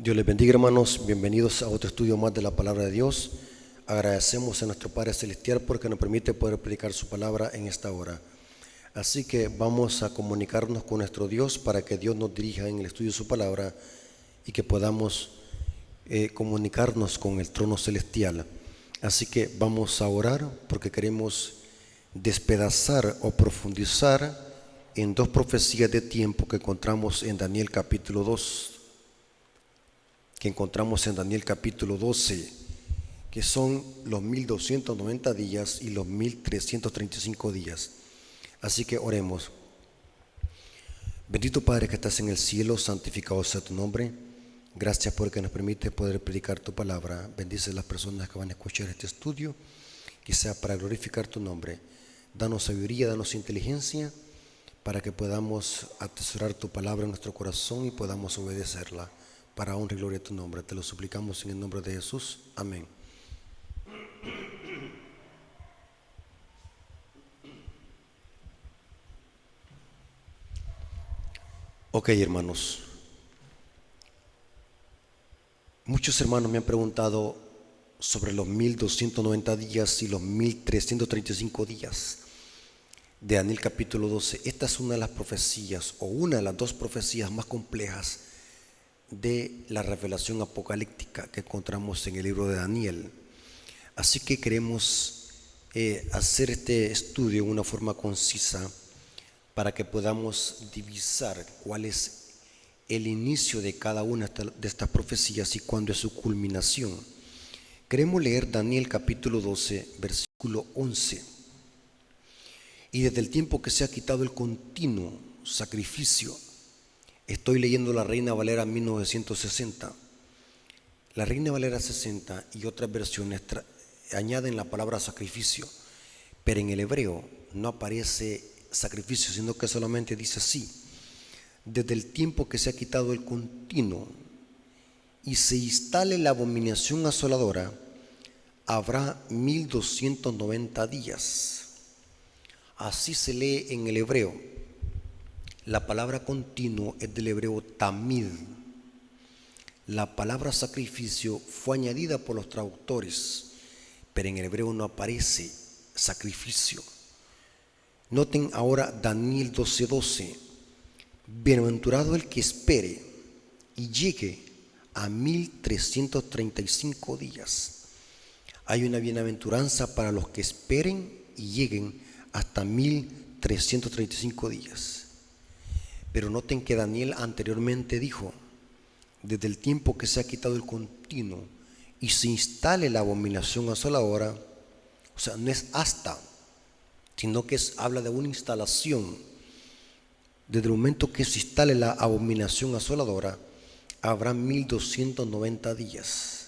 Dios les bendiga, hermanos. Bienvenidos a otro estudio más de la palabra de Dios. Agradecemos a nuestro Padre Celestial porque nos permite poder predicar su palabra en esta hora. Así que vamos a comunicarnos con nuestro Dios para que Dios nos dirija en el estudio de su palabra y que podamos comunicarnos con el trono celestial. Así que vamos a orar porque queremos despedazar o profundizar en dos profecías de tiempo que encontramos en Daniel capítulo 2. Que encontramos en Daniel capítulo 12, que son los 1290 días y los 1335 días. Así que oremos. Bendito Padre que estás en el cielo, santificado sea tu nombre. Gracias porque nos permite poder predicar tu palabra. Bendice a las personas que van a escuchar este estudio, que sea para glorificar tu nombre. Danos sabiduría, danos inteligencia, para que podamos atesorar tu palabra en nuestro corazón y podamos obedecerla. Para honra y gloria de tu nombre, te lo suplicamos en el nombre de Jesús. Amén. Ok, hermanos. Muchos hermanos me han preguntado sobre los 1290 días y los 1335 días de Daniel capítulo 12. Esta es una de las profecías, o una de las dos profecías más complejas de la revelación apocalíptica que encontramos en el libro de Daniel. Así que queremos hacer este estudio en una forma concisa para que podamos divisar cuál es el inicio de cada una de estas profecías y cuándo es su culminación. Queremos leer Daniel capítulo 12, versículo 11. Y desde el tiempo que se ha quitado el continuo sacrificio. Estoy leyendo la Reina Valera 1960. La Reina Valera 60 y otras versiones añaden la palabra sacrificio, pero en el hebreo no aparece sacrificio, sino que solamente dice así: desde el tiempo que se ha quitado el continuo y se instale la abominación asoladora, habrá 1290 días. Así se lee en el hebreo. La palabra continuo es del hebreo tamid. La palabra sacrificio fue añadida por los traductores, pero en el hebreo no aparece sacrificio. Noten ahora Daniel 12:12. Bienaventurado el que espere y llegue a 1335 días. Hay una bienaventuranza para los que esperen y lleguen hasta 1335 días. Pero noten que Daniel anteriormente dijo: desde el tiempo que se ha quitado el continuo y se instale la abominación asoladora. O sea, no es hasta, sino que habla de una instalación. Desde el momento que se instale la abominación asoladora, habrá 1290 días.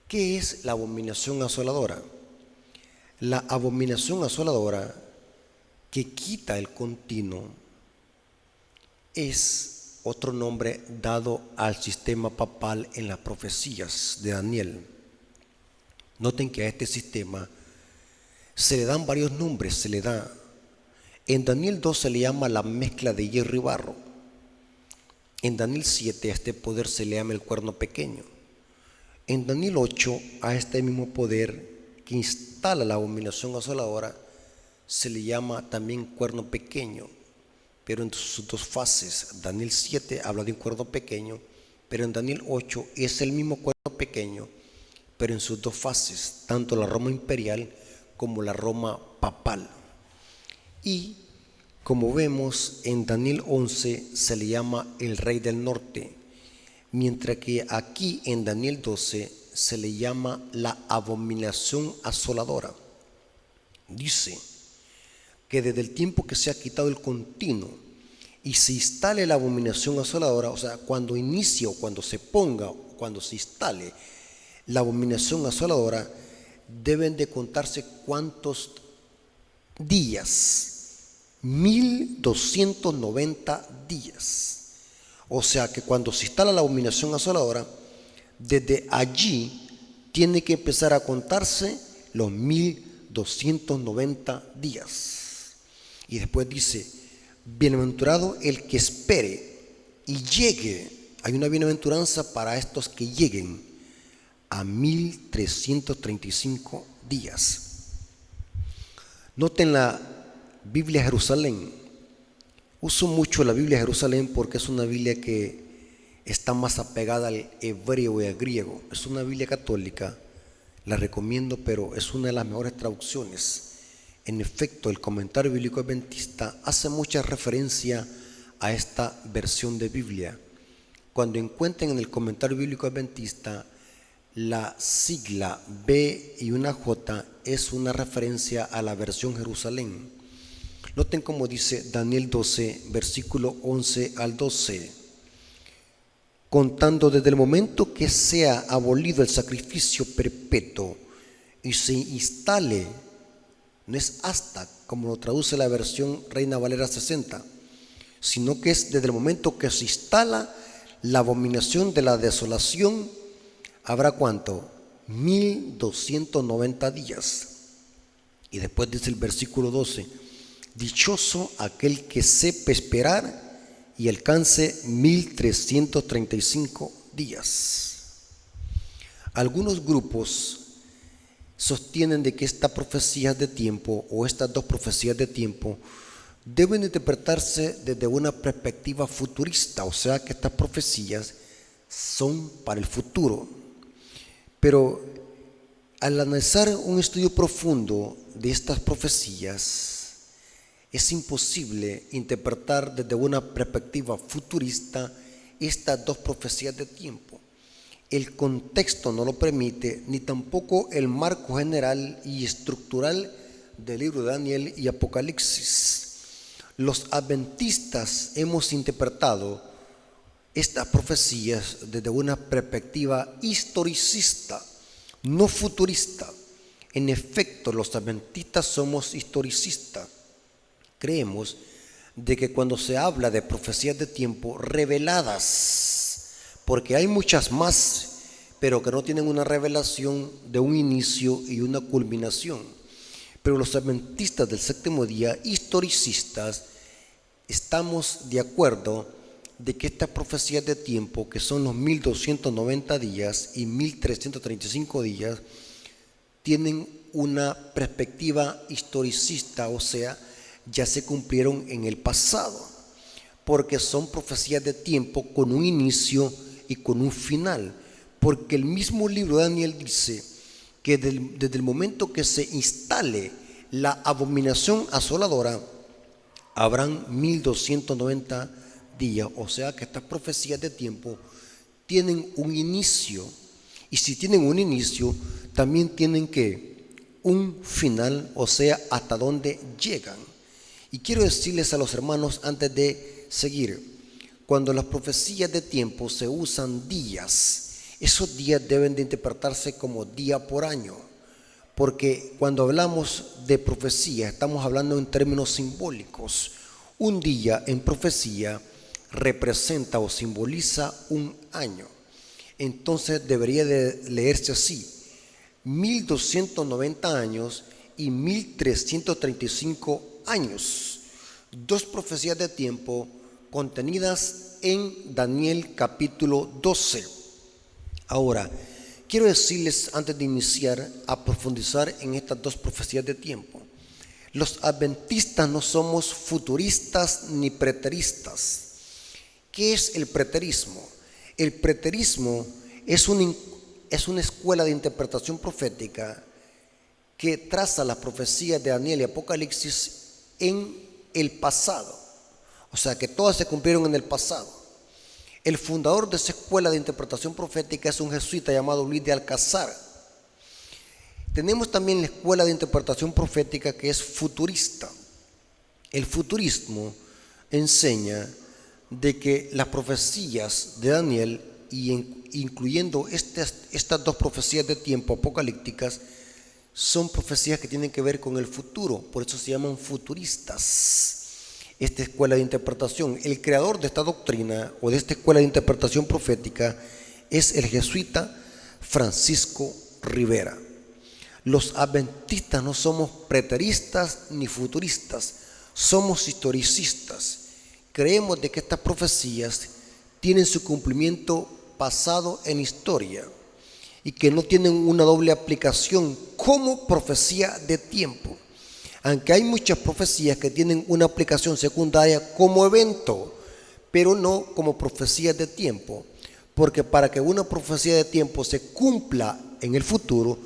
¿Qué es la abominación asoladora? La abominación asoladora que quita el continuo es otro nombre dado al sistema papal en las profecías de Daniel. Noten que a este sistema se le dan varios nombres. Se le da, en Daniel 2 se le llama la mezcla de hierro y barro. En Daniel 7 a este poder se le llama el cuerno pequeño. En Daniel 8 a este mismo poder que instala la abominación asoladora se le llama también cuerno pequeño, pero en sus dos fases. Daniel 7 habla de un cuerno pequeño, pero en Daniel 8 es el mismo cuerno pequeño, pero en sus dos fases, tanto la Roma imperial como la Roma papal. Y como vemos en Daniel 11 se le llama el rey del norte, mientras que aquí en Daniel 12 se le llama la abominación asoladora. Dice que desde el tiempo que se ha quitado el continuo y se instale la abominación asoladora, o sea, cuando inicie o cuando se ponga o cuando se instale la abominación asoladora, deben de contarse cuántos días. 1290 días. O sea que cuando se instala la abominación asoladora, desde allí tiene que empezar a contarse los 1290 días. Y después dice: bienaventurado el que espere y llegue hay una bienaventuranza para estos que lleguen a 1335 días. Noten la Biblia Jerusalén. Uso mucho la Biblia Jerusalén porque es una Biblia que está más apegada al hebreo y al griego. Es una Biblia católica, la recomiendo, pero es una de las mejores traducciones. En efecto, el comentario bíblico adventista hace mucha referencia a esta versión de Biblia. Cuando encuentren en el comentario bíblico adventista la sigla B y una J, es una referencia a la versión Jerusalén. Noten cómo dice Daniel 12, versículo 11 al 12. Contando desde el momento que sea abolido el sacrificio perpetuo y se instale, no es hasta, como lo traduce la versión Reina Valera 60, sino que es desde el momento que se instala la abominación de la desolación, habrá ¿cuánto? 1290 días. Y después dice el versículo 12, dichoso aquel que sepa esperar y alcance 1335 días. Algunos grupos sostienen de que esta profecía de tiempo o estas dos profecías de tiempo deben interpretarse desde una perspectiva futurista, o sea que estas profecías son para el futuro. Pero al analizar un estudio profundo de estas profecías, es imposible interpretar desde una perspectiva futurista estas dos profecías de tiempo. El contexto no lo permite, ni tampoco el marco general y estructural del libro de Daniel y Apocalipsis. Los adventistas hemos interpretado estas profecías desde una perspectiva historicista, no futurista. En efecto, los adventistas somos historicistas. Creemos de que cuando se habla de profecías de tiempo reveladas, porque hay muchas más, pero que no tienen una revelación de un inicio y una culminación. Pero los adventistas del séptimo día, historicistas, estamos de acuerdo de que estas profecías de tiempo, que son los 1290 días y 1335 días, tienen una perspectiva historicista, o sea, ya se cumplieron en el pasado, porque son profecías de tiempo con un inicio y con un final, porque el mismo libro de Daniel dice que desde el momento que se instale la abominación asoladora, habrán 1290 días, o sea que estas profecías de tiempo tienen un inicio, y si tienen un inicio, también tienen un final, o sea, hasta dónde llegan. Y quiero decirles a los hermanos antes de seguir, cuando las profecías de tiempo se usan días, esos días deben de interpretarse como día por año, porque cuando hablamos de profecía estamos hablando en términos simbólicos. Un día en profecía representa o simboliza un año. Entonces debería de leerse así: 1290 años y 1335 años. Dos profecías de tiempo contenidas en Daniel capítulo 12. Ahora, quiero decirles antes de iniciar a profundizar en estas dos profecías de tiempo. Los adventistas no somos futuristas ni preteristas. ¿Qué es el preterismo? El preterismo es una escuela de interpretación profética que traza las profecías de Daniel y Apocalipsis en el pasado. O sea que todas se cumplieron en el pasado. El fundador de esa escuela de interpretación profética es un jesuita llamado Luis de Alcázar. Tenemos también la escuela de interpretación profética que es futurista. El futurismo enseña de que las profecías de Daniel, incluyendo estas dos profecías de tiempo apocalípticas, son profecías que tienen que ver con el futuro, por eso se llaman futuristas. Esta escuela de interpretación, el creador de esta doctrina o de esta escuela de interpretación profética es el jesuita Francisco Rivera. Los adventistas no somos preteristas ni futuristas, somos historicistas. Creemos de que estas profecías tienen su cumplimiento pasado en historia y que no tienen una doble aplicación como profecía de tiempo. Aunque hay muchas profecías que tienen una aplicación secundaria como evento, pero no como profecías de tiempo. Porque para que una profecía de tiempo se cumpla en el futuro,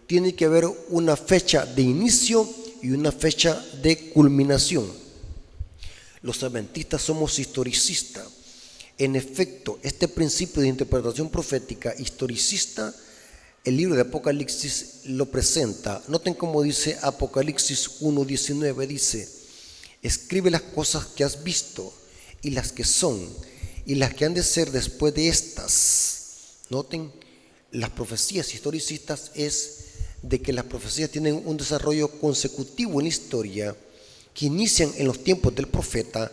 tiene que haber una fecha de inicio y una fecha de culminación. Los adventistas somos historicistas. En efecto, este principio de interpretación profética historicista, el libro de Apocalipsis lo presenta. Noten cómo dice Apocalipsis 1:19, dice: escribe las cosas que has visto y las que son y las que han de ser después de estas. Noten, las profecías historicistas es de que las profecías tienen un desarrollo consecutivo en la historia, que inician en los tiempos del profeta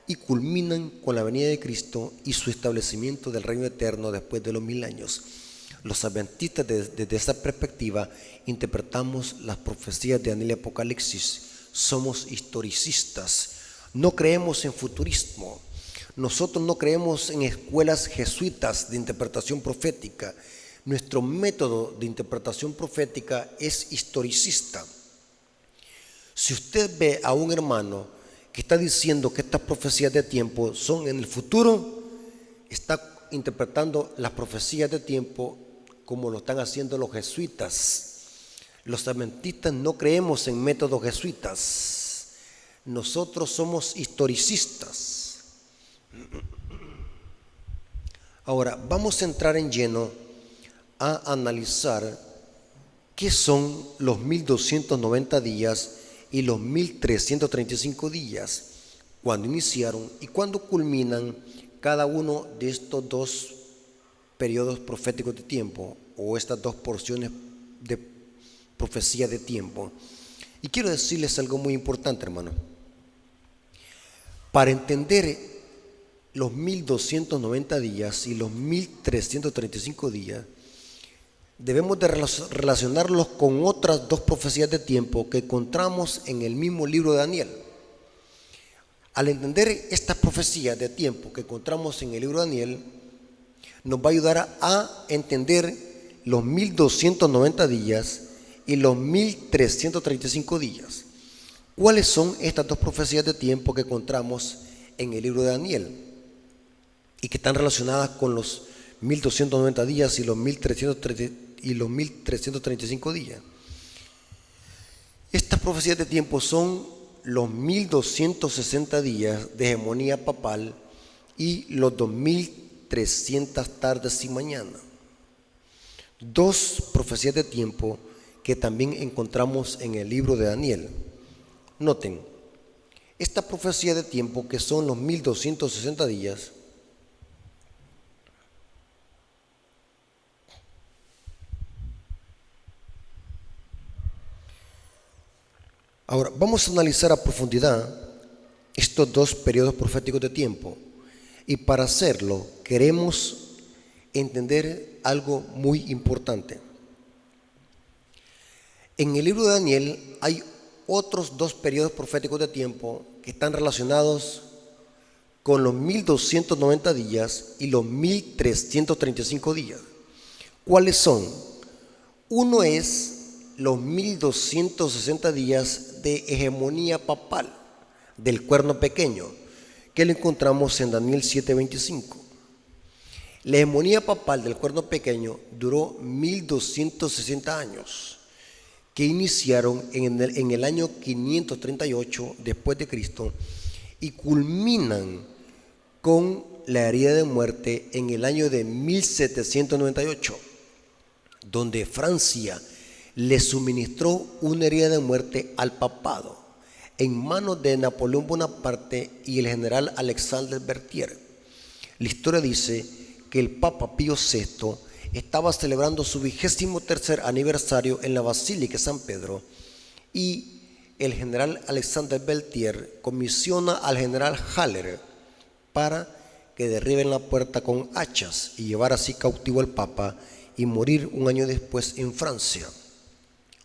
y culminan con la venida de Cristo y su establecimiento del reino eterno después de los 1000 años. Los adventistas desde esa perspectiva interpretamos las profecías de Daniel y Apocalipsis. Somos historicistas, no creemos en futurismo. Nosotros no creemos en escuelas jesuitas de interpretación profética. Nuestro método de interpretación profética es historicista. Si usted ve a un hermano que está diciendo que estas profecías de tiempo son en el futuro, está interpretando las profecías de tiempo como lo están haciendo los jesuitas. Los adventistas no creemos en métodos jesuitas. Nosotros somos historicistas. Ahora, vamos a entrar en lleno a analizar qué son los 1290 días y los 1335 días, cuándo iniciaron y cuándo culminan cada uno de estos dos periodos proféticos de tiempo o estas dos porciones de profecía de tiempo. Y quiero decirles algo muy importante, hermano. Para entender los 1290 días y los 1335 días, debemos de relacionarlos con otras dos profecías de tiempo que encontramos en el mismo libro de Daniel. Al entender estas profecías de tiempo que encontramos en el libro de Daniel, nos va a ayudar a entender los 1290 días y los 1335 días. ¿Cuáles son estas dos profecías de tiempo que encontramos en el libro de Daniel y que están relacionadas con los 1290 días y los 1335 días? Estas profecías de tiempo son los 1260 días de hegemonía papal y los 2300 tardes y mañanas. Dos profecías de tiempo que también encontramos en el libro de Daniel. Noten, esta profecía de tiempo que son los 1260 días, ahora, vamos a analizar a profundidad estos dos periodos proféticos de tiempo, y para hacerlo queremos entender algo muy importante. En el libro de Daniel hay otros dos periodos proféticos de tiempo que están relacionados con los 1290 días y los 1335 días. ¿Cuáles son? Uno es los 1260 días de hegemonía papal del cuerno pequeño, que lo encontramos en Daniel 7:25. La hegemonía papal del cuerno pequeño duró 1260 años, que iniciaron en el año 538 después de Cristo y culminan con la herida de muerte en el año de 1798, donde Francia le suministró una herida de muerte al papado en manos de Napoleón Bonaparte y el general Alexandre Berthier. La historia dice que el Papa Pío VI estaba celebrando su 23º aniversario en la Basílica de San Pedro y el general Alexandre Berthier comisiona al general Haller para que derriben la puerta con hachas y llevar así cautivo al Papa y morir un año después en Francia,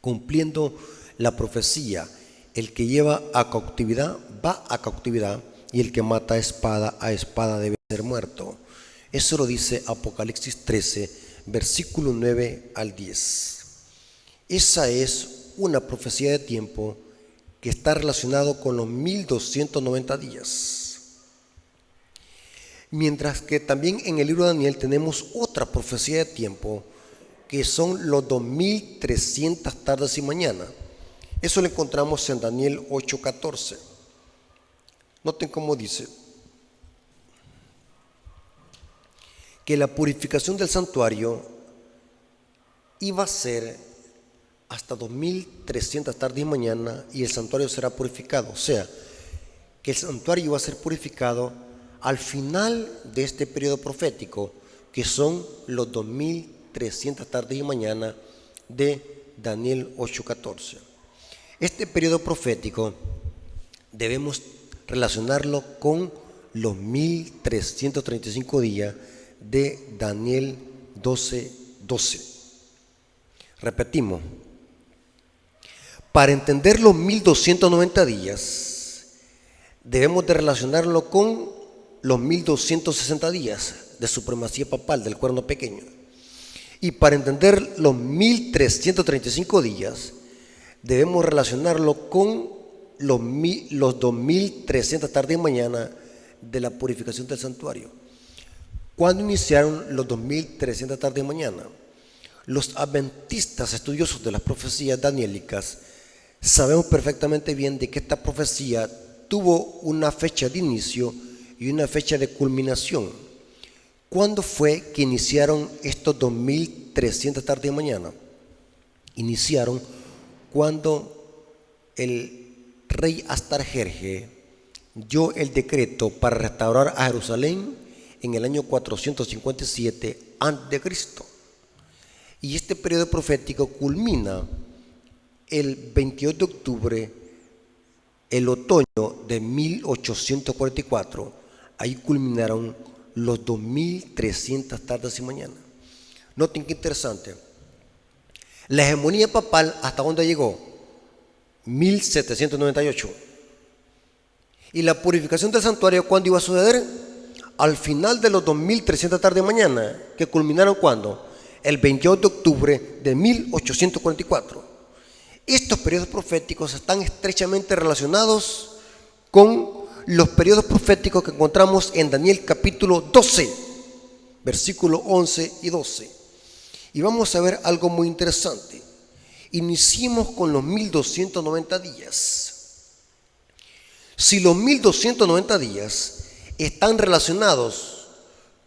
cumpliendo la profecía: el que lleva a cautividad va a cautividad y el que mata a espada debe ser muerto. Eso lo dice Apocalipsis 13, versículo 9 al 10. Esa es una profecía de tiempo que está relacionado con los 1290 días. Mientras que también en el libro de Daniel tenemos otra profecía de tiempo que son los 2300 tardes y mañanas. Eso lo encontramos en Daniel 8:14. Noten cómo dice que la purificación del santuario iba a ser hasta 2300 tardes y mañana, y el santuario será purificado. O sea, que el santuario iba a ser purificado al final de este periodo profético, que son los 2300 tardes y mañana de Daniel 8:14. Este periodo profético debemos relacionarlo con los 1335 días de Daniel 12:12. Repetimos, para entender los 1290 días debemos de relacionarlo con los 1260 días de supremacía papal del cuerno pequeño. Y para entender los 1335 días debemos relacionarlo con los 2300 tardes y mañana de la purificación del santuario. ¿Cuándo iniciaron los 2300 tardes y mañana? Los adventistas estudiosos de las profecías daniélicas sabemos perfectamente bien de que esta profecía tuvo una fecha de inicio y una fecha de culminación. ¿Cuándo fue que iniciaron estos 2300 tardes y mañana? Iniciaron cuando el rey Astarjerje dio el decreto para restaurar a Jerusalén en el año 457 a.C. Y este periodo profético culmina el 22 de octubre, el otoño de 1844. Ahí culminaron los 2300 tardes y mañanas. Noten qué interesante. La hegemonía papal, ¿hasta dónde llegó? 1798. Y la purificación del santuario, ¿cuándo iba a suceder? Al final de los 2300 tardes de mañana, que culminaron ¿cuándo? El 28 de octubre de 1844. Estos periodos proféticos están estrechamente relacionados con los periodos proféticos que encontramos en Daniel capítulo 12, versículos 11 y 12. Y vamos a ver algo muy interesante. Iniciemos con los 1290 días. Si los 1290 días están relacionados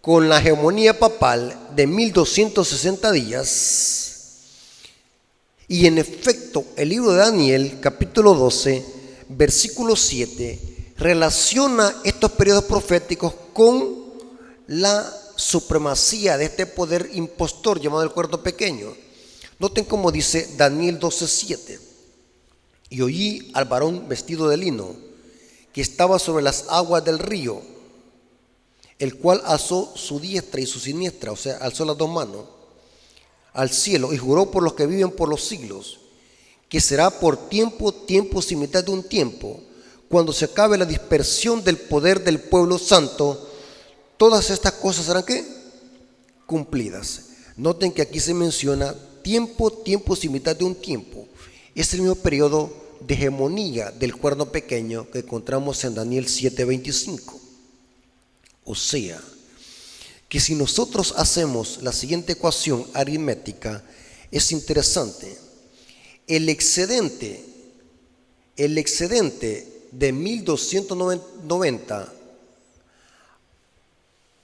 con la hegemonía papal de 1260 días, y en efecto el libro de Daniel capítulo 12 versículo 7 relaciona estos periodos proféticos con la supremacía de este poder impostor llamado el cuerno pequeño. Noten cómo dice Daniel 12:7. Y oí al varón vestido de lino, que estaba sobre las aguas del río, el cual alzó su diestra y su siniestra, o sea, alzó las dos manos al cielo y juró por los que viven por los siglos, que será por tiempo, tiempos y mitad de un tiempo, cuando se acabe la dispersión del poder del pueblo santo, todas estas cosas serán ¿qué? Cumplidas. Noten que aquí se menciona tiempo, tiempos y mitad de un tiempo. Es el mismo periodo de hegemonía del cuerno pequeño que encontramos en Daniel 7:25. O sea, que si nosotros hacemos la siguiente ecuación aritmética, es interesante. El excedente de 1290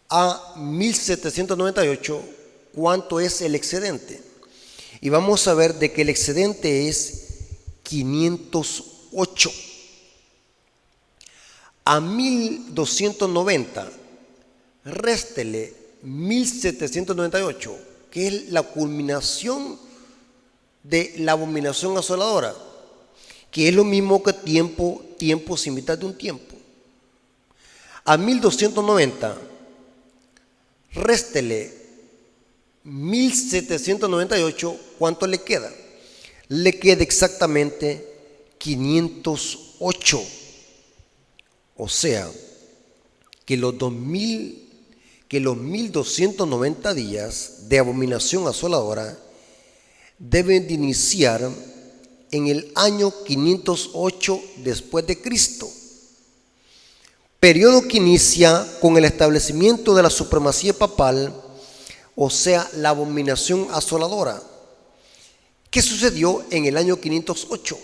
a 1798, ¿cuánto es el excedente? Y vamos a ver de que el excedente es 508. A 1290 réstele 1798, que es la culminación de la abominación asoladora, que es lo mismo que tiempo, tiempos y mitad de un tiempo. A 1290 réstele 1798, ¿cuánto le queda? Le queda exactamente 508. O sea, que los 2000 que los 1290 días de abominación asoladora deben de iniciar en el año 508 después de Cristo, periodo que inicia con el establecimiento de la supremacía papal, o sea, la abominación asoladora. ¿Qué sucedió en el año 508?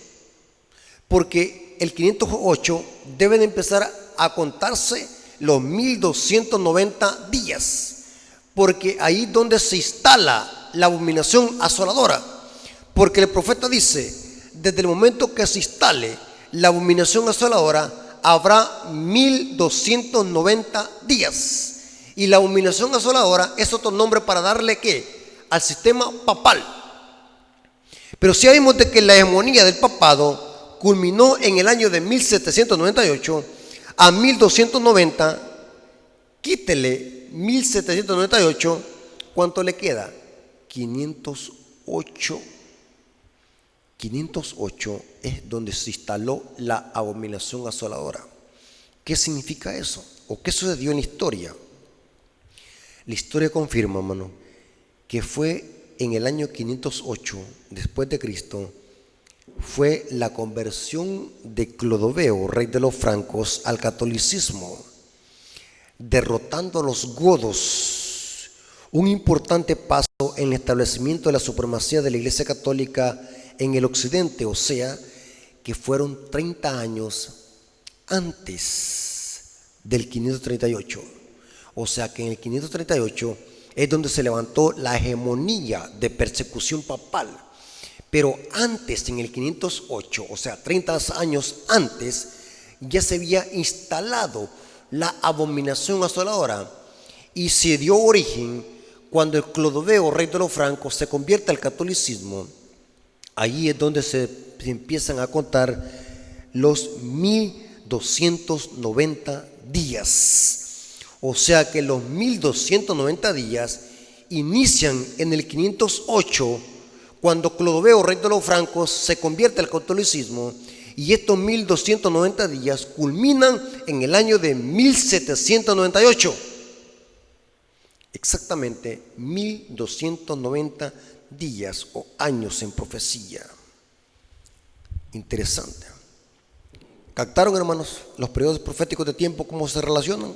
Porque el 508 debe de empezar a contarse los 1290 días, porque ahí es donde se instala la abominación asoladora, porque el profeta dice, desde el momento que se instale la abominación asoladora, habrá 1290 días. Y la abominación asoladora es otro nombre para darle ¿qué? Al sistema papal. Pero si vimos de que la hegemonía del papado culminó en el año de 1798 a 1290, quítele 1798, ¿cuánto le queda? 508. 508 es donde se instaló la abominación asoladora. ¿Qué significa eso? ¿O qué sucedió en la historia? La historia confirma, hermano, que fue en el año 508 después de Cristo, fue la conversión de Clodoveo, rey de los francos, al catolicismo, derrotando a los godos, un importante paso en el establecimiento de la supremacía de la Iglesia Católica en el occidente, o sea, que fueron 30 años antes del 538. O sea que en el 538 es donde se levantó la hegemonía de persecución papal. Pero antes, en el 508, o sea, 30 años antes, ya se había instalado la abominación asoladora y se dio origen cuando el Clodoveo, rey de los francos, se convierte al catolicismo. Ahí es donde se empiezan a contar los 1290 días. O sea que los 1290 días inician en el 508, cuando Clodoveo, rey de los francos, se convierte al catolicismo, y estos 1290 días culminan en el año de 1798. Exactamente 1290 días o años en profecía. Interesante. ¿Captaron, hermanos, los periodos proféticos de tiempo cómo se relacionan?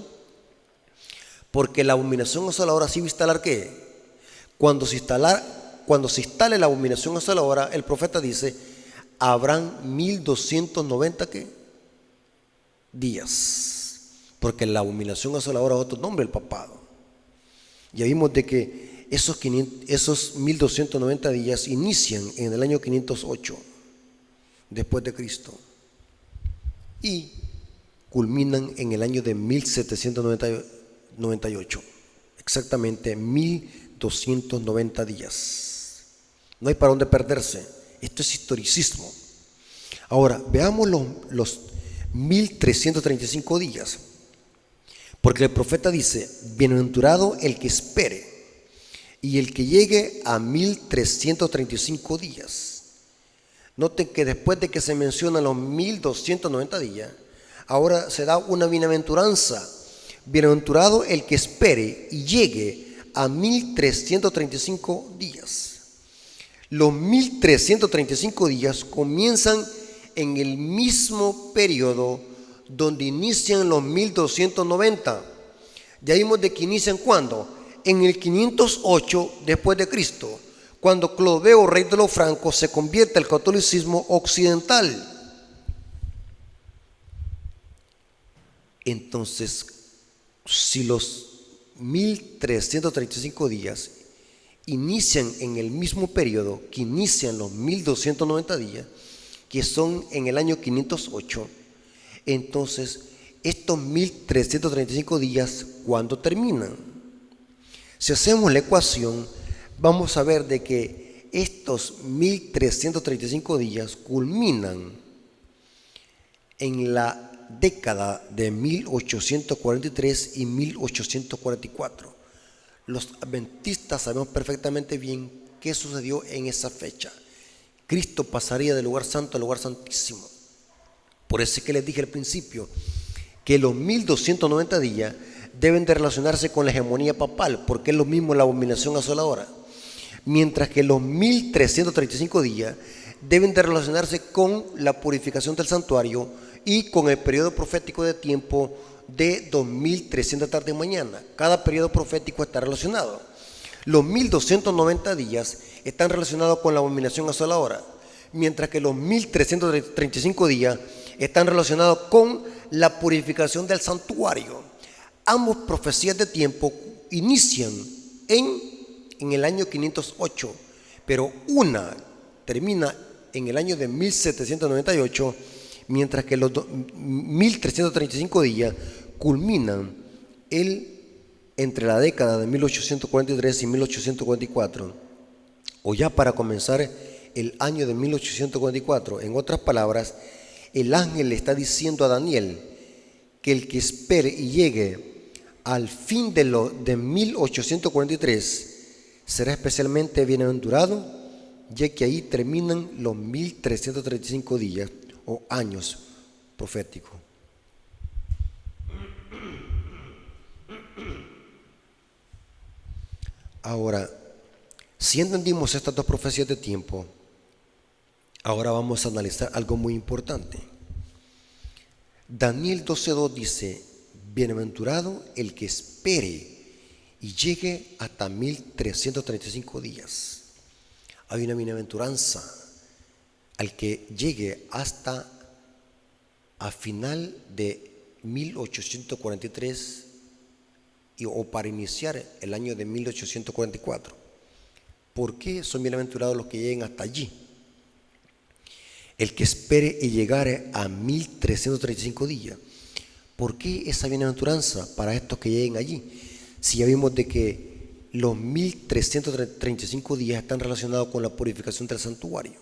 Porque la abominación asoladora sí va a instalar ¿qué? Cuando se instale la abominación asoladora, el profeta dice, habrán 1290 ¿qué? Días. Porque la abominación asoladora es otro nombre, el papado. Ya vimos de que esos 1290 días inician en el año 508 después de Cristo y culminan en el año de 1798, exactamente 1290 días. No hay para dónde perderse. Esto es historicismo. Ahora veamos los 1335 días, porque el profeta dice, bienaventurado el que espere y el que llegue a 1335 días. Noten que después de que se mencionan los 1290 días, ahora se da una bienaventuranza. Bienaventurado el que espere y llegue a 1335 días. Los 1335 días comienzan en el mismo periodo donde inician los 1290. Ya vimos de que inician ¿cuándo? En el 508 después de Cristo, cuando Clodoveo, rey de los francos, se convierte al catolicismo occidental. Entonces, si los 1335 días inician en el mismo periodo que inician los 1290 días, que son en el año 508, entonces estos 1335 días, ¿cuándo terminan? Si hacemos la ecuación, vamos a ver de que estos 1335 días culminan en la década de 1843 y 1844. Los adventistas sabemos perfectamente bien qué sucedió en esa fecha. Cristo pasaría del lugar santo al lugar santísimo. Por eso es que les dije al principio que los 1290 días deben de relacionarse con la hegemonía papal, porque es lo mismo la abominación asoladora. Mientras que los 1335 días deben de relacionarse con la purificación del santuario y con el periodo profético de tiempo de 2300 tarde y mañana. Cada periodo profético está relacionado. Los 1290 días están relacionados con la abominación asoladora, mientras que los 1335 días están relacionados con la purificación del santuario. Ambos profecías de tiempo inician en el año 508, pero una termina en el año de 1798, mientras que los 1335 días culminan entre la década de 1843 y 1844, o ya para comenzar el año de 1844. En otras palabras, el ángel le está diciendo a Daniel que el que espere y llegue al fin de 1843 será especialmente bienaventurado, ya que ahí terminan los 1335 días o años proféticos. Ahora, si entendimos estas dos profecías de tiempo, ahora vamos a analizar algo muy importante. Daniel 12:2 dice: bienaventurado el que espere y llegue hasta 1335 días. Hay una bienaventuranza al que llegue hasta a final de 1843 o para iniciar el año de 1844. ¿Por qué son bienaventurados los que lleguen hasta allí? El que espere y llegare a 1335 días. ¿Por qué esa bienaventuranza para estos que lleguen allí? Si ya vimos de que los 1335 días están relacionados con la purificación del santuario.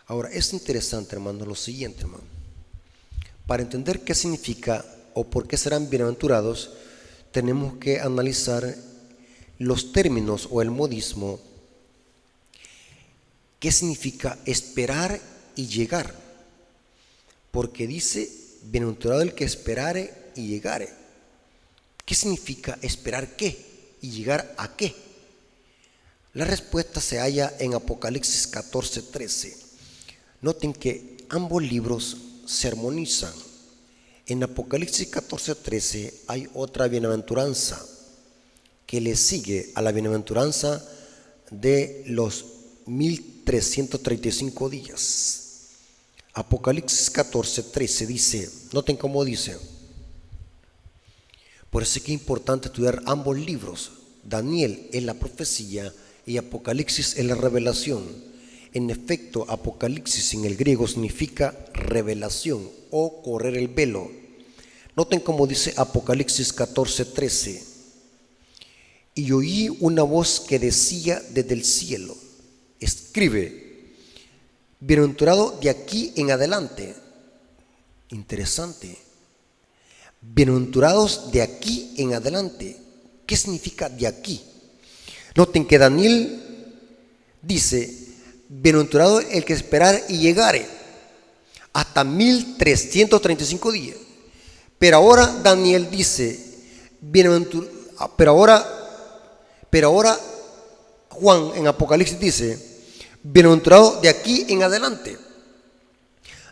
Ahora, es interesante, hermanos, lo siguiente, hermano. Para entender qué significa o por qué serán bienaventurados, tenemos que analizar los términos o el modismo. ¿Qué significa esperar y llegar? Porque dice: bienaventurado el que esperare y llegare. ¿Qué significa esperar qué y llegar a qué? La respuesta se halla en Apocalipsis 14:13. Noten que ambos libros se armonizan. En Apocalipsis 14:13 hay otra bienaventuranza que le sigue a la bienaventuranza de los 1335 días. Apocalipsis 14:13 dice, noten cómo dice. Por eso es que es importante estudiar ambos libros. Daniel es la profecía y Apocalipsis es la revelación. En efecto, Apocalipsis en el griego significa revelación o correr el velo. Noten cómo dice Apocalipsis 14:13. Y oí una voz que decía desde el cielo: escribe, bienaventurado de aquí en adelante. Interesante. Bienaventurados de aquí en adelante. ¿Qué significa de aquí? Noten que Daniel dice: bienaventurado el que esperare y llegare hasta 1335 días. Pero ahora Daniel dice: pero ahora Juan en Apocalipsis dice: bienaventurado de aquí en adelante.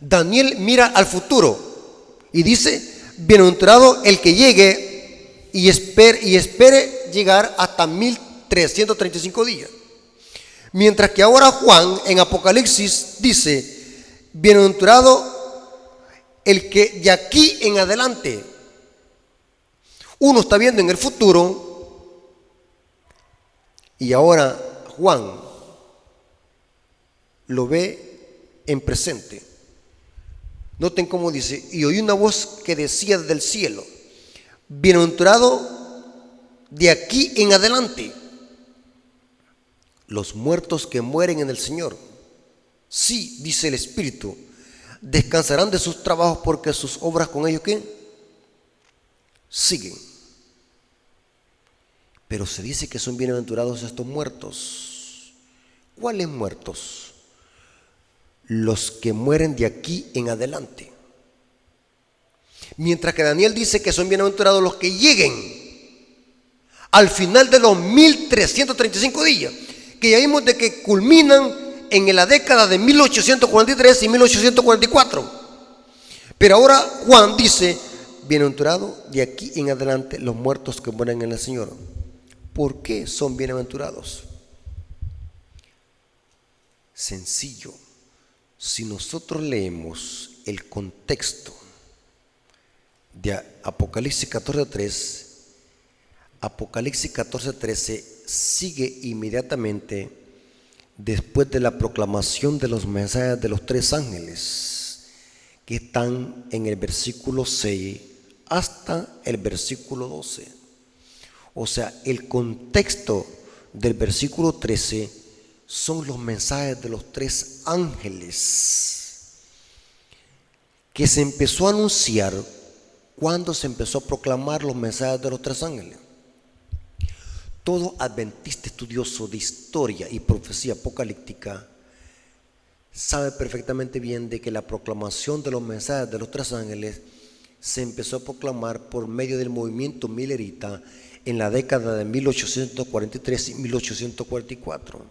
Daniel mira al futuro y dice: bienaventurado el que llegue y espere llegar hasta 1335 días. Mientras que ahora Juan en Apocalipsis dice: bienaventurado el que de aquí en adelante. Uno está viendo en el futuro y ahora Juan lo ve en presente. Noten cómo dice: y oí una voz que decía desde el cielo: bienaventurado de aquí en adelante los muertos que mueren en el Señor. Sí, dice el Espíritu, descansarán de sus trabajos, porque sus obras con ellos ¿qué? Siguen. Pero se dice que son bienaventurados estos muertos. ¿Cuáles muertos? Los que mueren de aquí en adelante. Mientras que Daniel dice que son bienaventurados los que lleguen al final de los 1335 días, que ya vimos de que culminan en la década de 1843 y 1844. Pero ahora Juan dice, bienaventurados de aquí en adelante los muertos que mueren en el Señor. ¿Por qué son bienaventurados? Sencillo. Si nosotros leemos el contexto de Apocalipsis 14:3, Apocalipsis 14:13 sigue inmediatamente después de la proclamación de los mensajes de los tres ángeles que están en el versículo 6 hasta el versículo 12. O sea, el contexto del versículo 13 son los mensajes de los tres ángeles que se empezó a anunciar cuando se empezó a proclamar los mensajes de los tres ángeles. Todo adventista estudioso de historia y profecía apocalíptica sabe perfectamente bien de que la proclamación de los mensajes de los tres ángeles se empezó a proclamar por medio del movimiento milerita en la década de 1843 y 1844.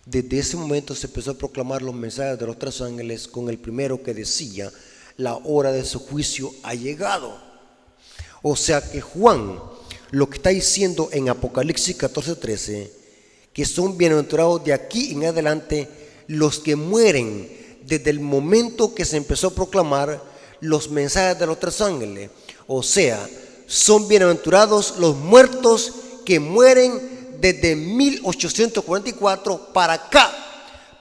Desde ese momento se empezó a proclamar los mensajes de los tres ángeles, con el primero que decía: la hora de su juicio ha llegado. O sea que Juan lo que está diciendo en Apocalipsis 14:13, que son bienaventurados de aquí en adelante los que mueren desde el momento que se empezó a proclamar los mensajes de los tres ángeles. O sea, son bienaventurados los muertos que mueren desde 1844 para acá,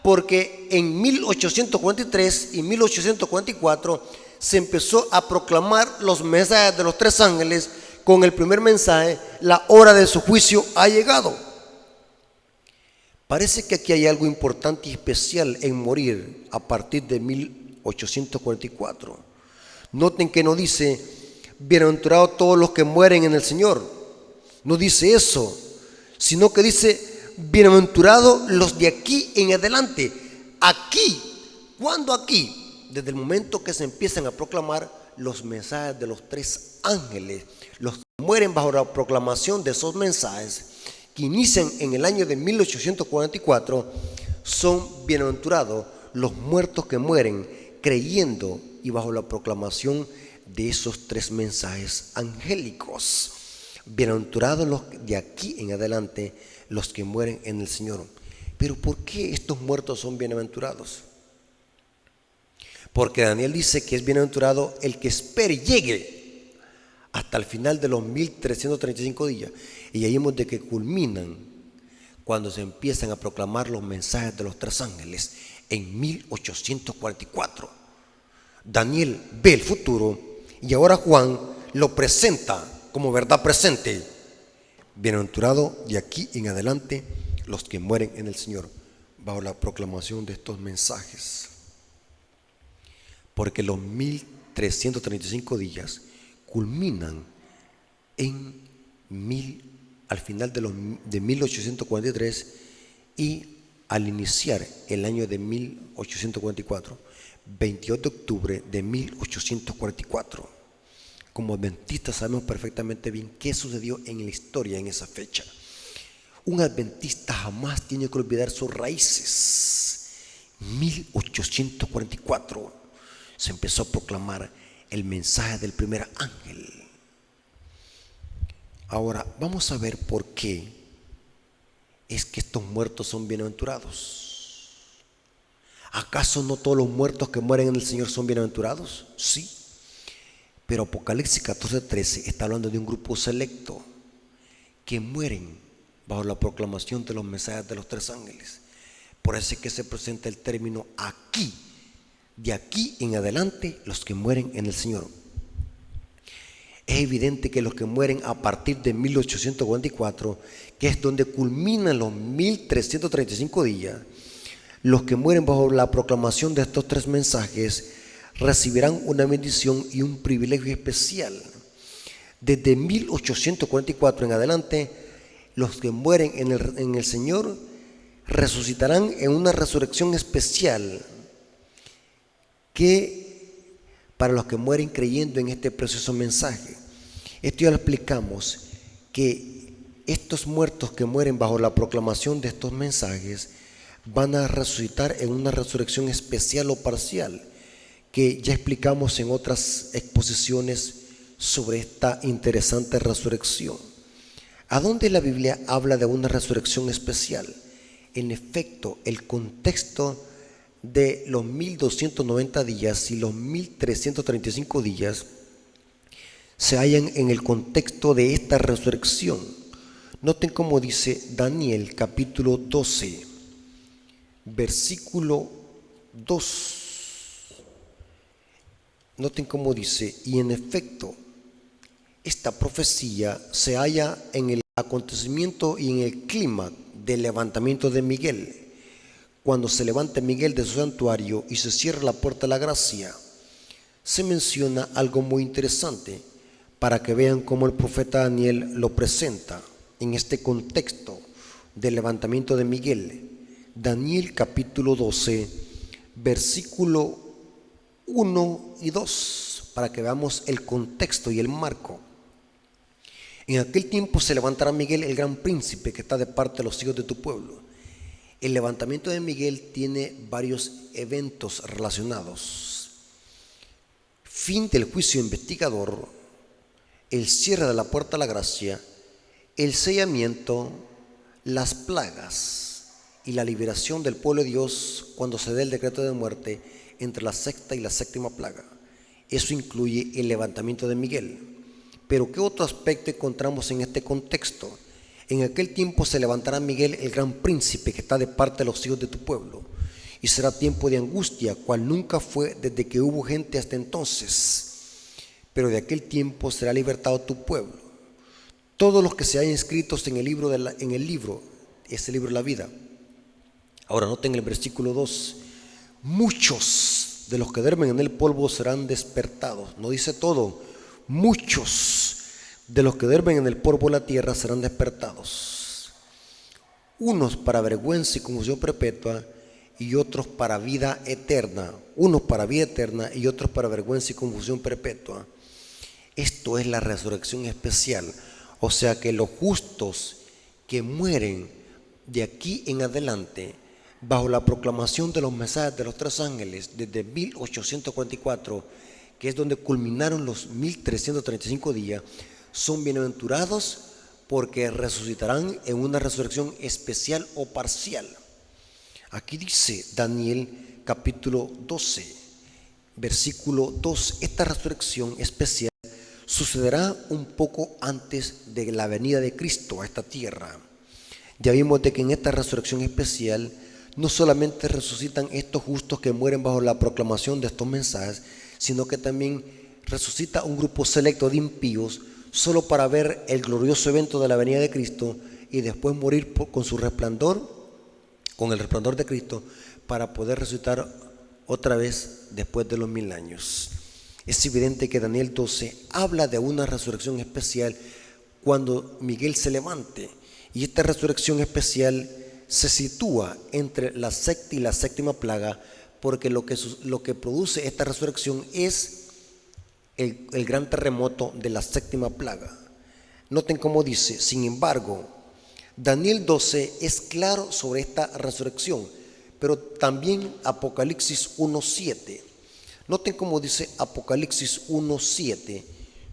porque en 1843 y 1844 se empezó a proclamar los mensajes de los tres ángeles con el primer mensaje: la hora de su juicio ha llegado. Parece que aquí hay algo importante y especial en morir a partir de 1844. Noten que no dice bienaventurados todos los que mueren en el Señor, no dice eso, sino que dice bienaventurados los de aquí en adelante. Aquí, ¿cuándo aquí? Desde el momento que se empiezan a proclamar los mensajes de los tres ángeles. Los que mueren bajo la proclamación de esos mensajes que inician en el año de 1844 son bienaventurados los muertos que mueren creyendo y bajo la proclamación de esos tres mensajes angélicos. Bienaventurados los de aquí en adelante los que mueren en el Señor. Pero ¿por qué estos muertos son bienaventurados? Porque Daniel dice que es bienaventurado el que espere y llegue hasta el final de los 1335 días. Y ahí vemos de que culminan cuando se empiezan a proclamar los mensajes de los tres ángeles en 1844. Daniel ve el futuro y ahora Juan lo presenta como verdad presente. Bienaventurado de aquí en adelante los que mueren en el Señor bajo la proclamación de estos mensajes. Porque los 1335 días culminan al final de 1843 y al iniciar el año de 1844, 22 de octubre de 1844. Como adventistas sabemos perfectamente bien qué sucedió en la historia en esa fecha. Un adventista jamás tiene que olvidar sus raíces. 1844 se empezó a proclamar el mensaje del primer ángel. Ahora vamos a ver por qué es que estos muertos son bienaventurados. ¿Acaso no todos los muertos que mueren en el Señor son bienaventurados? Sí. Pero Apocalipsis 14:13 está hablando de un grupo selecto que mueren bajo la proclamación de los mensajes de los tres ángeles. Por eso es que se presenta el término aquí, de aquí en adelante los que mueren en el Señor. Es evidente que los que mueren a partir de 1844, que es donde culminan los 1335 días, los que mueren bajo la proclamación de estos tres mensajes recibirán una bendición y un privilegio especial. Desde 1844 en adelante, los que mueren en el Señor resucitarán en una resurrección especial que para los que mueren creyendo en este precioso mensaje. Esto ya lo explicamos, que estos muertos que mueren bajo la proclamación de estos mensajes van a resucitar en una resurrección especial o parcial, que ya explicamos en otras exposiciones sobre esta interesante resurrección. ¿A dónde la Biblia habla de una resurrección especial? En efecto, el contexto de los 1290 días y los 1335 días se hallan en el contexto de esta resurrección. Noten cómo dice Daniel capítulo 12, versículo 2. Noten cómo dice: y en efecto, esta profecía se halla en el acontecimiento y en el clima del levantamiento de Miguel. Cuando se levante Miguel de su santuario y se cierra la puerta de la gracia, se menciona algo muy interesante para que vean cómo el profeta Daniel lo presenta en este contexto del levantamiento de Miguel. Daniel capítulo 12, versículo 1 y 2, para que veamos el contexto y el marco. En aquel tiempo se levantará Miguel, el gran príncipe que está de parte de los hijos de tu pueblo. El levantamiento de Miguel tiene varios eventos relacionados: fin del juicio investigador, el cierre de la puerta de la gracia, el sellamiento, las plagas y la liberación del pueblo de Dios cuando se dé el decreto de muerte entre la sexta y la séptima plaga. Eso incluye el levantamiento de Miguel. Pero ¿qué otro aspecto encontramos en este contexto? En aquel tiempo se levantará Miguel, el gran príncipe que está de parte de los hijos de tu pueblo, y será tiempo de angustia, cual nunca fue desde que hubo gente hasta entonces. Pero de aquel tiempo será libertado tu pueblo. Todos los que se hayan inscritos en el libro, ese libro de la vida. Ahora noten el versículo 2. Muchos de los que duermen en el polvo serán despertados. No dice todo. Muchos de los que duermen en el polvo de la tierra serán despertados. Unos para vergüenza y confusión perpetua, y otros para vida eterna. Unos para vida eterna y otros para vergüenza y confusión perpetua. Esto es la resurrección especial. O sea que los justos que mueren de aquí en adelante, bajo la proclamación de los mensajes de los tres ángeles desde 1844, que es donde culminaron los 1335 días, son bienaventurados porque resucitarán en una resurrección especial o parcial. Aquí dice Daniel capítulo 12, versículo 2, esta resurrección especial sucederá un poco antes de la venida de Cristo a esta tierra. Ya vimos de que en esta resurrección especial no solamente resucitan estos justos que mueren bajo la proclamación de estos mensajes, sino que también resucita un grupo selecto de impíos solo para ver el glorioso evento de la venida de Cristo y después morir con su resplandor, con el resplandor de Cristo, para poder resucitar otra vez después de los 1000 años. Es evidente que Daniel 12 habla de una resurrección especial cuando Miguel se levante, y esta resurrección especial se sitúa entre la sexta y la séptima plaga, porque lo que produce esta resurrección es el gran terremoto de la séptima plaga. Noten cómo dice: sin embargo, Daniel 12 es claro sobre esta resurrección, pero también Apocalipsis 1:7. Noten cómo dice Apocalipsis 1:7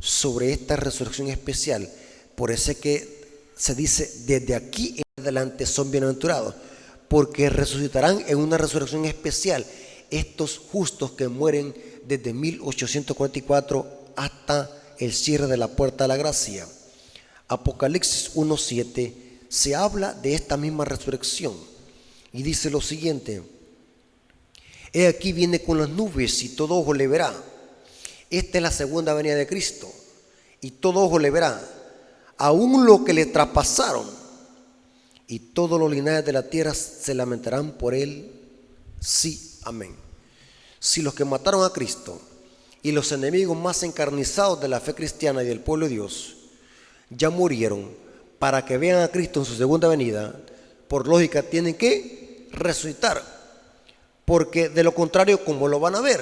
sobre esta resurrección especial. Por eso es que se dice: desde aquí en adelante son bienaventurados, porque resucitarán en una resurrección especial estos justos que mueren desde 1844 hasta el cierre de la puerta de la gracia. Apocalipsis 1:7 se habla de esta misma resurrección y dice lo siguiente: he aquí viene con las nubes y todo ojo le verá. Esta es la segunda venida de Cristo, y todo ojo le verá, aún lo que le traspasaron, y todos los linajes de la tierra se lamentarán por él. Sí, amén. Si los que mataron a Cristo y los enemigos más encarnizados de la fe cristiana y del pueblo de Dios ya murieron para que vean a Cristo en su segunda venida, por lógica tienen que resucitar, porque de lo contrario, ¿cómo lo van a ver?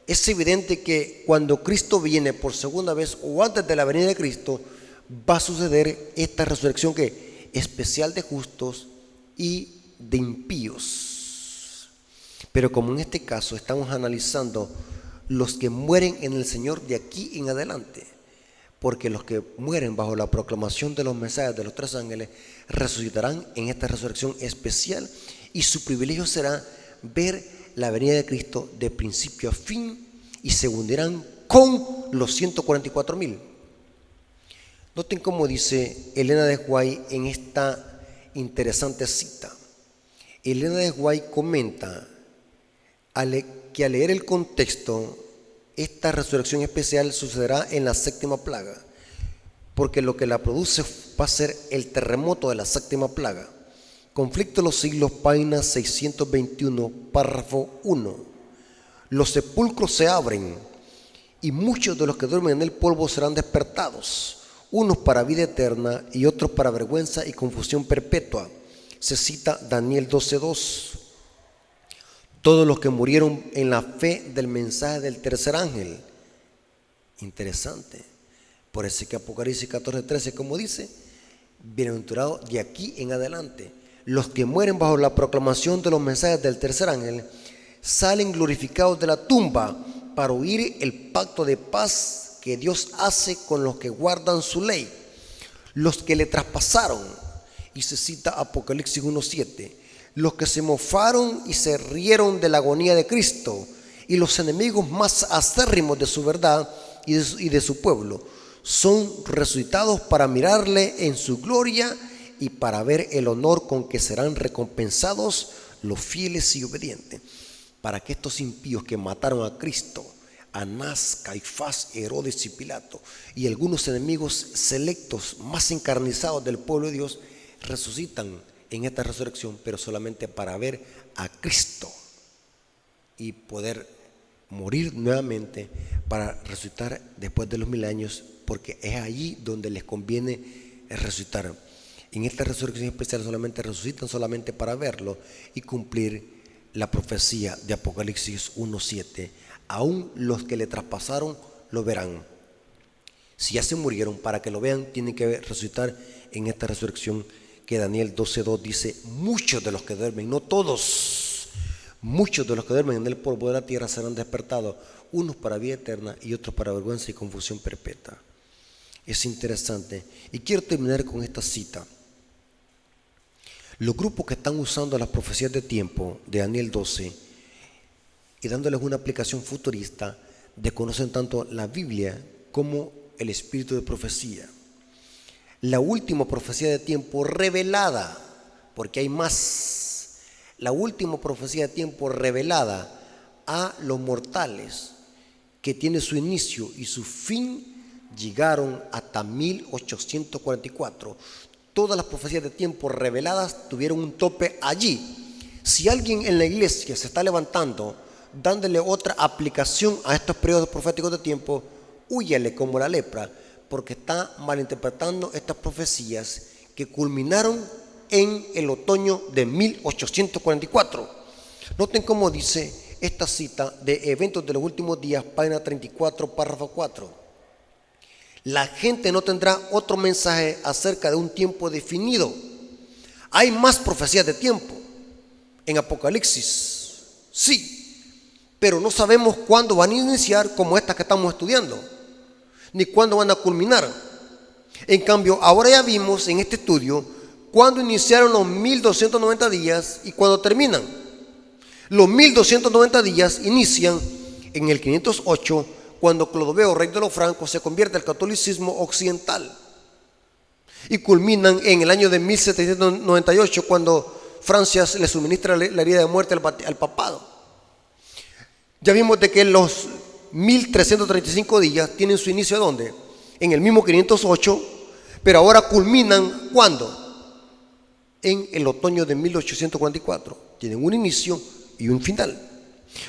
es evidente que cuando Cristo viene por segunda vez o antes de la venida de Cristo, va a suceder esta resurrección que especial de justos y de impíos. Pero como en este caso estamos analizando los que mueren en el Señor de aquí en adelante, porque los que mueren bajo la proclamación de los mensajes de los tres ángeles resucitarán en esta resurrección especial, y su privilegio será ver la venida de Cristo de principio a fin, y se hundirán con los 144,000. Noten cómo dice Elena de White en esta interesante cita. Elena de White comenta que al leer el contexto, esta resurrección especial sucederá en la séptima plaga, porque lo que la produce va a ser el terremoto de la séptima plaga. Conflicto de los siglos, página 621, párrafo 1. Los sepulcros se abren y muchos de los que duermen en el polvo serán despertados, unos para vida eterna y otros para vergüenza y confusión perpetua. Se cita Daniel 12:2. Todos los que murieron en la fe del mensaje del tercer ángel. Interesante. Por eso que Apocalipsis 14:13, como dice, bienaventurado de aquí en adelante. Los que mueren bajo la proclamación de los mensajes del tercer ángel salen glorificados de la tumba para oír el pacto de paz que Dios hace con los que guardan su ley, los que le traspasaron. Y se cita Apocalipsis 1:7. Los que se mofaron y se rieron de la agonía de Cristo, y los enemigos más acérrimos de su verdad y de su pueblo, son resucitados para mirarle en su gloria y para ver el honor con que serán recompensados los fieles y obedientes. Para que estos impíos que mataron a Cristo, Anás, Caifás, Herodes y Pilato, y algunos enemigos selectos más encarnizados del pueblo de Dios, resucitan en esta resurrección, pero solamente para ver a Cristo y poder morir nuevamente para resucitar después de los 1000 años, porque es allí donde les conviene resucitar. En esta resurrección especial solamente resucitan solamente para verlo y cumplir la profecía de Apocalipsis 1:7. Aún los que le traspasaron lo verán. Si ya se murieron, para que lo vean tienen que resucitar en esta resurrección que Daniel 12:2 dice: muchos de los que duermen, no todos, muchos de los que duermen en el polvo de la tierra serán despertados, unos para vida eterna y otros para vergüenza y confusión perpetua. Es interesante, y quiero terminar con esta cita. Los grupos que están usando las profecías de tiempo de Daniel 12 y dándoles una aplicación futurista, desconocen tanto la Biblia como el espíritu de profecía. La última profecía de tiempo revelada, porque hay más, la última profecía de tiempo revelada a los mortales, que tiene su inicio y su fin, llegaron hasta 1844. Todas las profecías de tiempo reveladas tuvieron un tope allí. Si alguien en la iglesia se está levantando dándole otra aplicación a estos periodos proféticos de tiempo, húyale como la lepra, porque está malinterpretando estas profecías que culminaron en el otoño de 1844. Noten cómo dice esta cita de Eventos de los Últimos Días, página 34, párrafo 4. La gente no tendrá otro mensaje acerca de un tiempo definido. Hay más profecías de tiempo en Apocalipsis, sí, pero no sabemos cuándo van a iniciar, como estas que estamos estudiando, ni cuándo van a culminar. En cambio, ahora ya vimos en este estudio cuándo iniciaron los 1290 días y cuándo terminan. Los 1290 días inician en el 508, cuando Clodoveo, rey de los francos, se convierte al catolicismo occidental, y culminan en el año de 1798, cuando Francia le suministra la herida de muerte al papado. Ya vimos de que los 1335 días tienen su inicio ¿dónde? En el mismo 508, pero ahora culminan ¿cuándo? En el otoño de 1844. Tienen un inicio y un final.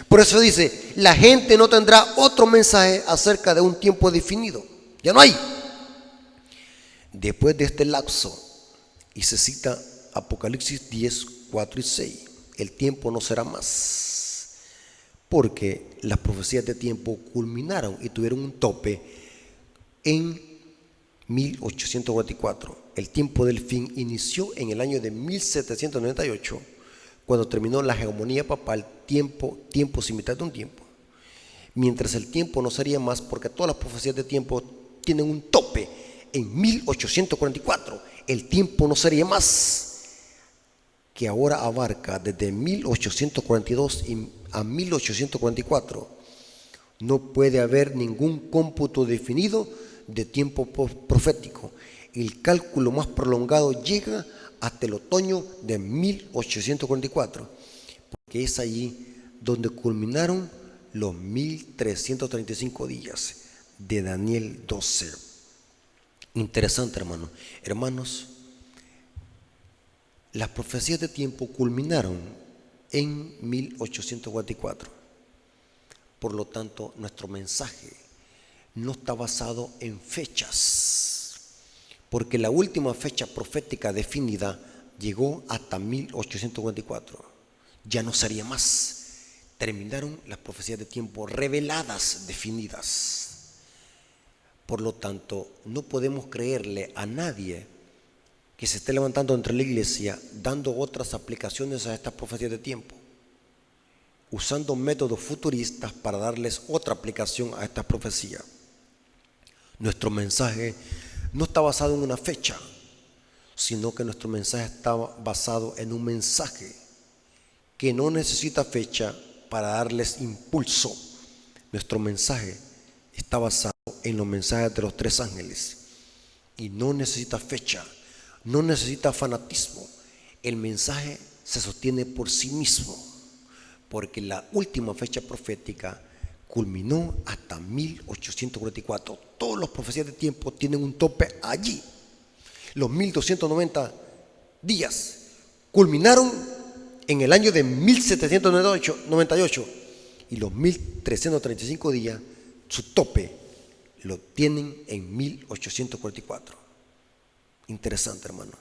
Por eso dice, la gente no tendrá otro mensaje acerca de un tiempo definido. Ya no hay. Después de este lapso, y se cita Apocalipsis 10, 4 y 6, el tiempo no será más. porque las profecías de tiempo culminaron y tuvieron un tope en 1844. El tiempo del fin inició en el año de 1798, cuando terminó la hegemonía papal, tiempo sin mitad de un tiempo. Mientras el tiempo no sería más, porque todas las profecías de tiempo tienen un tope en 1844. El tiempo no sería más, que ahora abarca desde 1842 a 1844. No puede haber ningún cómputo definido de tiempo profético. El cálculo más prolongado llega hasta el otoño de 1844, porque es allí donde culminaron los 1335 días de Daniel 12. Interesante, hermano. Hermanos, las profecías de tiempo culminaron en 1844. Por lo tanto, nuestro mensaje no está basado en fechas, porque la última fecha profética definida llegó hasta 1844. Ya no sería más. Terminaron las profecías de tiempo reveladas, definidas. Por lo tanto, no podemos creerle a nadie que se esté levantando entre la iglesia dando otras aplicaciones a estas profecías de tiempo, usando métodos futuristas para darles otra aplicación a estas profecías. Nuestro mensaje no está basado en una fecha, sino que nuestro mensaje está basado en un mensaje que no necesita fecha para darles impulso. Nuestro mensaje está basado en los mensajes de los 3 ángeles y no necesita fecha, no necesita fanatismo. El mensaje se sostiene por sí mismo, porque la última fecha profética culminó hasta 1844. Todas las profecías de tiempo tienen un tope allí. Los 1290 días culminaron en el año de 1798 y los 1335 días, su tope lo tienen en 1844. Interesante, hermano.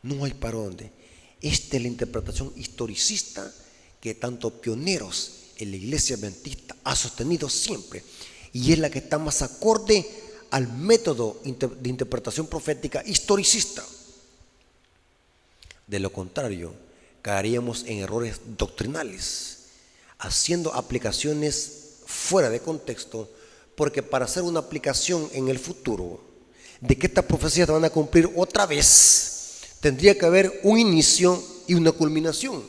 No hay para dónde. Esta es la interpretación historicista que tanto pioneros en la iglesia adventista ha sostenido siempre, y es la que está más acorde al método de interpretación profética historicista. De lo contrario, caeríamos en errores doctrinales, haciendo aplicaciones fuera de contexto, porque para hacer una aplicación en el futuro de que estas profecías se van a cumplir otra vez, tendría que haber un inicio y una culminación,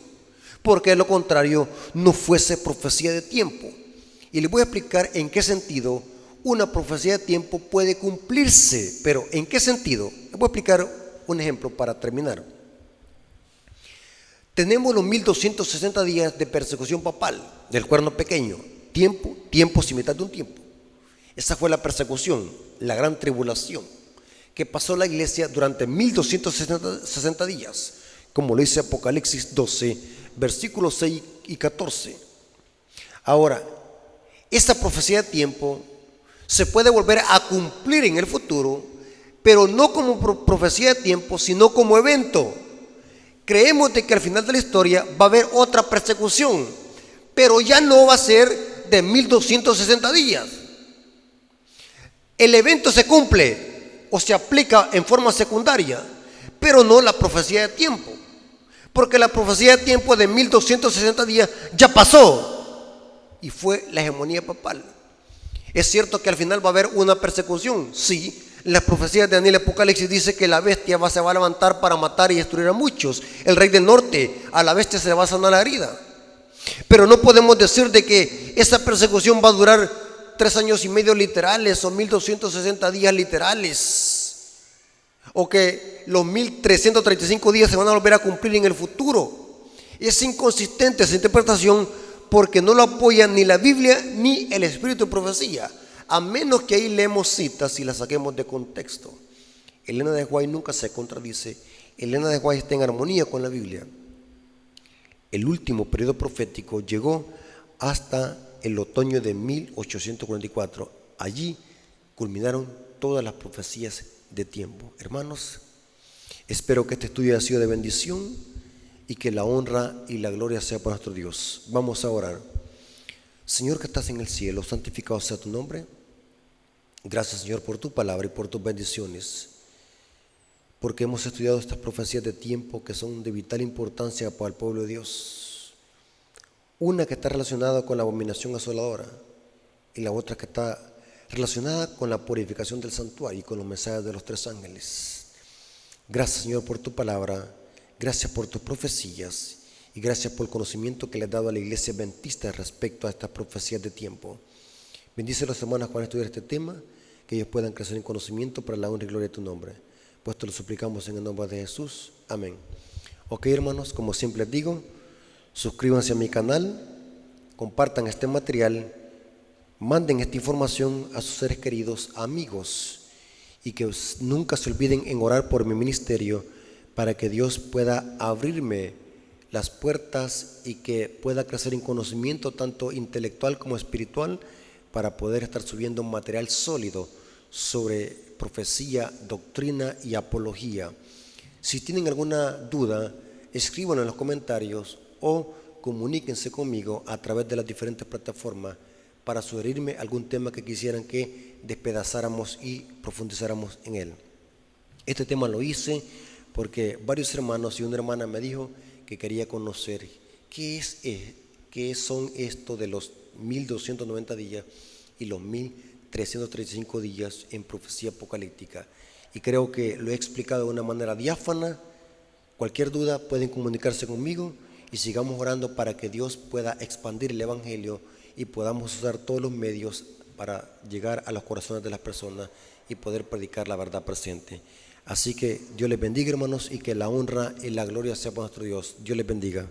porque de lo contrario no fuese profecía de tiempo. Y les voy a explicar en qué sentido una profecía de tiempo puede cumplirse, pero ¿en qué sentido? Les voy a explicar un ejemplo para terminar. Tenemos los 1260 días de persecución papal del cuerno pequeño, tiempo sin mitad de un tiempo. Esa fue la persecución, la gran tribulación, que pasó la iglesia durante 1260 días, como lo dice Apocalipsis 12, versículos 6 y 14. Ahora, esta profecía de tiempo se puede volver a cumplir en el futuro, pero no como profecía de tiempo, sino como evento. Creemos de que al final de la historia va a haber otra persecución, pero ya no va a ser de 1260 días. El evento se cumple o se aplica en forma secundaria, pero no la profecía de tiempo, porque la profecía de tiempo de 1260 días ya pasó y fue la hegemonía papal. Es cierto que al final va a haber una persecución, sí. Las profecías de Daniel y Apocalipsis dice que la bestia se va a levantar para matar y destruir a muchos. El rey del norte, a la bestia se le va a sanar la herida. Pero no podemos decir de que esa persecución va a durar 3 años y medio literales o 1260 días literales, o que los 1335 días se van a volver a cumplir en el futuro. Es inconsistente esa interpretación, porque no lo apoya ni la Biblia ni el espíritu de profecía, a menos que ahí leemos citas y las saquemos de contexto. Elena de White nunca se contradice. Elena de White está en armonía con la Biblia. El último periodo profético llegó hasta el otoño de 1844. Allí culminaron todas las profecías de tiempo. Hermanos, espero que este estudio haya sido de bendición y que la honra y la gloria sea para nuestro Dios. Vamos a orar. Señor que estás en el cielo, santificado sea tu nombre. Gracias, Señor, por tu palabra y por tus bendiciones, porque hemos estudiado estas profecías de tiempo que son de vital importancia para el pueblo de Dios. Una que está relacionada con la abominación asoladora y la otra que está relacionada con la purificación del santuario y con los mensajes de los 3 ángeles. Gracias, Señor, por tu palabra, gracias por tus profecías y gracias por el conocimiento que le has dado a la iglesia adventista respecto a estas profecías de tiempo. Bendice a los hermanos cuando estudiar este tema, que ellos puedan crecer en conocimiento para la honra y gloria de tu nombre. Pues te lo suplicamos en el nombre de Jesús. Amén. Ok, hermanos, como siempre les digo, suscríbanse a mi canal, compartan este material, manden esta información a sus seres queridos, amigos, y que nunca se olviden en orar por mi ministerio para que Dios pueda abrirme las puertas y que pueda crecer en conocimiento tanto intelectual como espiritual para poder estar subiendo un material sólido sobre profecía, doctrina y apología. Si tienen alguna duda, escríbanlo en los comentarios o comuníquense conmigo a través de las diferentes plataformas para sugerirme algún tema que quisieran que despedazáramos y profundizáramos en él. Este tema lo hice porque varios hermanos y una hermana me dijo que quería conocer qué son esto de los 1290 días y los 1335 días en profecía apocalíptica. Y creo que lo he explicado de una manera diáfana. Cualquier duda pueden comunicarse conmigo y sigamos orando para que Dios pueda expandir el Evangelio y podamos usar todos los medios para llegar a los corazones de las personas y poder predicar la verdad presente. Así que Dios les bendiga, hermanos, y que la honra y la gloria sea para nuestro Dios. Dios les bendiga.